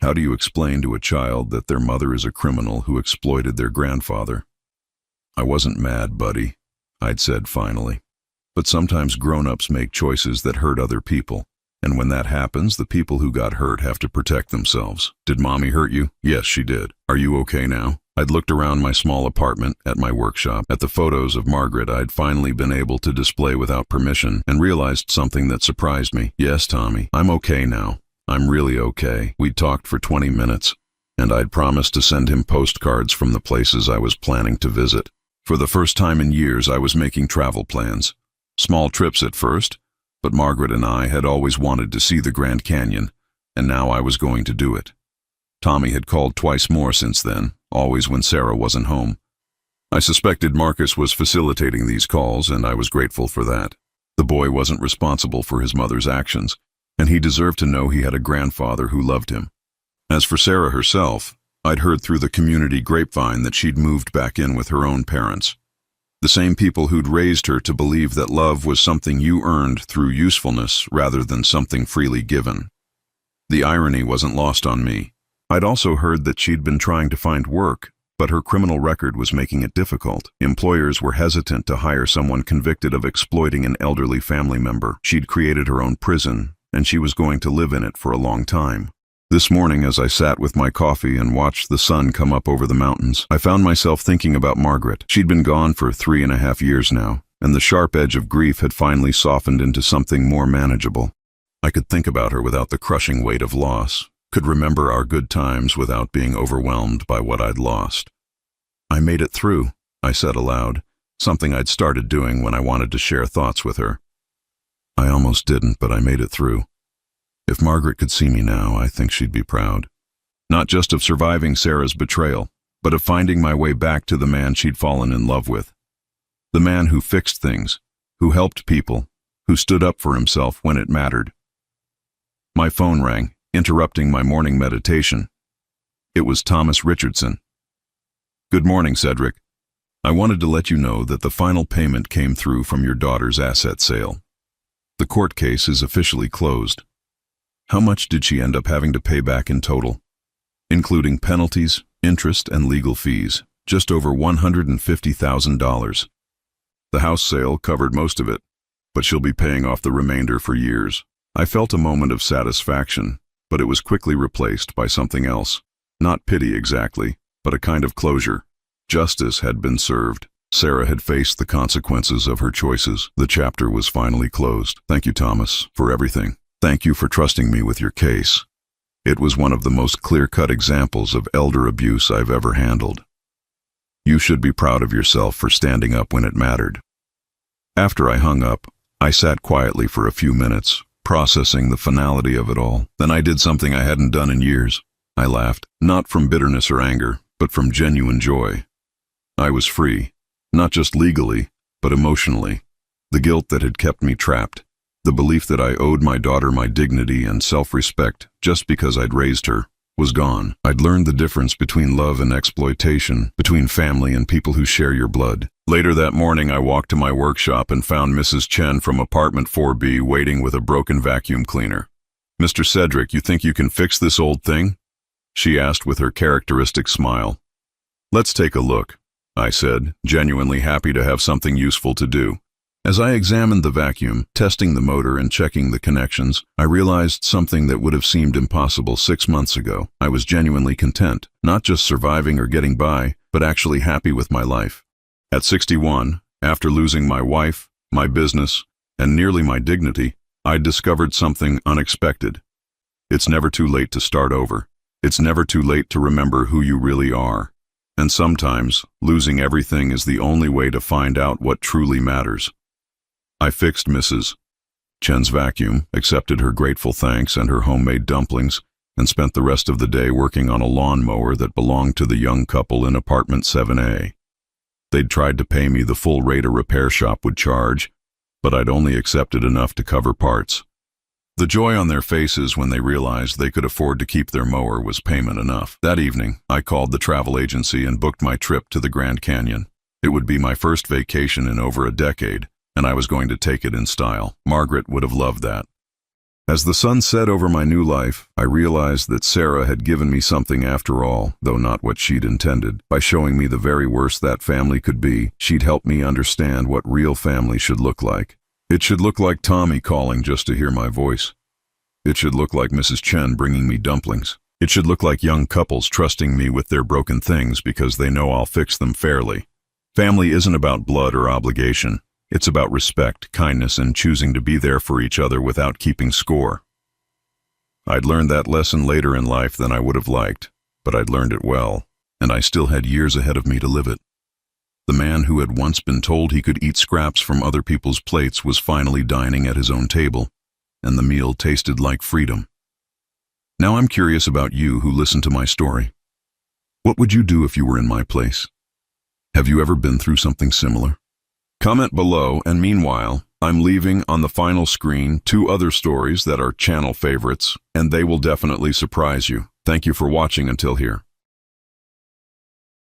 How do you explain to a child that their mother is a criminal who exploited their grandfather? "I wasn't mad, buddy," I'd said finally. But sometimes grown-ups make choices that hurt other people. And when that happens, the people who got hurt have to protect themselves. "Did Mommy hurt you?" "Yes, she did. Are you okay now?" I'd looked around my small apartment, at my workshop, at the photos of Margaret I'd finally been able to display without permission, and realized something that surprised me. "Yes, Tommy, I'm okay now. I'm really okay." We'd talked for 20 minutes, and I'd promised to send him postcards from the places I was planning to visit. For the first time in years, I was making travel plans. Small trips at first, but Margaret and I had always wanted to see the Grand Canyon, and now I was going to do it. Tommy had called twice more since then, always when Sarah wasn't home. I suspected Marcus was facilitating these calls, and I was grateful for that. The boy wasn't responsible for his mother's actions, and he deserved to know he had a grandfather who loved him. As for Sarah herself, I'd heard through the community grapevine that she'd moved back in with her own parents. The same people who'd raised her to believe that love was something you earned through usefulness rather than something freely given. The irony wasn't lost on me. I'd also heard that she'd been trying to find work, but her criminal record was making it difficult. Employers were hesitant to hire someone convicted of exploiting an elderly family member. She'd created her own prison, and she was going to live in it for a long time. This morning, as I sat with my coffee and watched the sun come up over the mountains, I found myself thinking about Margaret. She'd been gone for 3.5 years now, and the sharp edge of grief had finally softened into something more manageable. I could think about her without the crushing weight of loss, could remember our good times without being overwhelmed by what I'd lost. "I made it through," I said aloud, something I'd started doing when I wanted to share thoughts with her. "I almost didn't, but I made it through. If Margaret could see me now, I think she'd be proud. Not just of surviving Sarah's betrayal, but of finding my way back to the man she'd fallen in love with. The man who fixed things, who helped people, who stood up for himself when it mattered." My phone rang, interrupting my morning meditation. It was Thomas Richardson. "Good morning, Cedric. I wanted to let you know that the final payment came through from your daughter's asset sale." The court case is officially closed. How much did she end up having to pay back in total? Including penalties, interest, and legal fees, just over $150,000. The house sale covered most of it, but she'll be paying off the remainder for years. I felt a moment of satisfaction, but it was quickly replaced by something else. Not pity exactly, but a kind of closure. Justice had been served. Sarah had faced the consequences of her choices. The chapter was finally closed. Thank you, Thomas, for everything. Thank you for trusting me with your case. It was one of the most clear-cut examples of elder abuse I've ever handled. You should be proud of yourself for standing up when it mattered. After I hung up, I sat quietly for a few minutes, processing the finality of it all. Then I did something I hadn't done in years. I laughed, not from bitterness or anger, but from genuine joy. I was free, not just legally, but emotionally. The guilt that had kept me trapped, the belief that I owed my daughter my dignity and self-respect just because I'd raised her, was gone. I'd learned the difference between love and exploitation, between family and people who share your blood. Later that morning, I walked to my workshop and found Mrs. Chen from apartment 4B waiting with a broken vacuum cleaner. "Mr. Cedric, you think you can fix this old thing?" she asked with her characteristic smile. "Let's take a look," I said, genuinely happy to have something useful to do. As I examined the vacuum, testing the motor and checking the connections, I realized something that would have seemed impossible 6 months ago. I was genuinely content, not just surviving or getting by, but actually happy with my life. At 61, after losing my wife, my business, and nearly my dignity, I'd discovered something unexpected. It's never too late to start over. It's never too late to remember who you really are. And sometimes, losing everything is the only way to find out what truly matters. I fixed Mrs. Chen's vacuum, accepted her grateful thanks and her homemade dumplings, and spent the rest of the day working on a lawnmower that belonged to the young couple in apartment 7A. They'd tried to pay me the full rate a repair shop would charge, but I'd only accepted enough to cover parts. The joy on their faces when they realized they could afford to keep their mower was payment enough. That evening, I called the travel agency and booked my trip to the Grand Canyon. It would be my first vacation in over a decade, and I was going to take it in style. Margaret would have loved that. As the sun set over my new life, I realized that Sarah had given me something after all, though not what she'd intended. By showing me the very worst that family could be, she'd helped me understand what real family should look like. It should look like Tommy calling just to hear my voice. It should look like Mrs. Chen bringing me dumplings. It should look like young couples trusting me with their broken things because they know I'll fix them fairly. Family isn't about blood or obligation. It's about respect, kindness, and choosing to be there for each other without keeping score. I'd learned that lesson later in life than I would have liked, but I'd learned it well, and I still had years ahead of me to live it. The man who had once been told he could eat scraps from other people's plates was finally dining at his own table, and the meal tasted like freedom. Now I'm curious about you who listen to my story. What would you do if you were in my place? Have you ever been through something similar? Comment below, and meanwhile, I'm leaving on the final screen 2 other stories that are channel favorites, and they will definitely surprise you. Thank you for watching until here.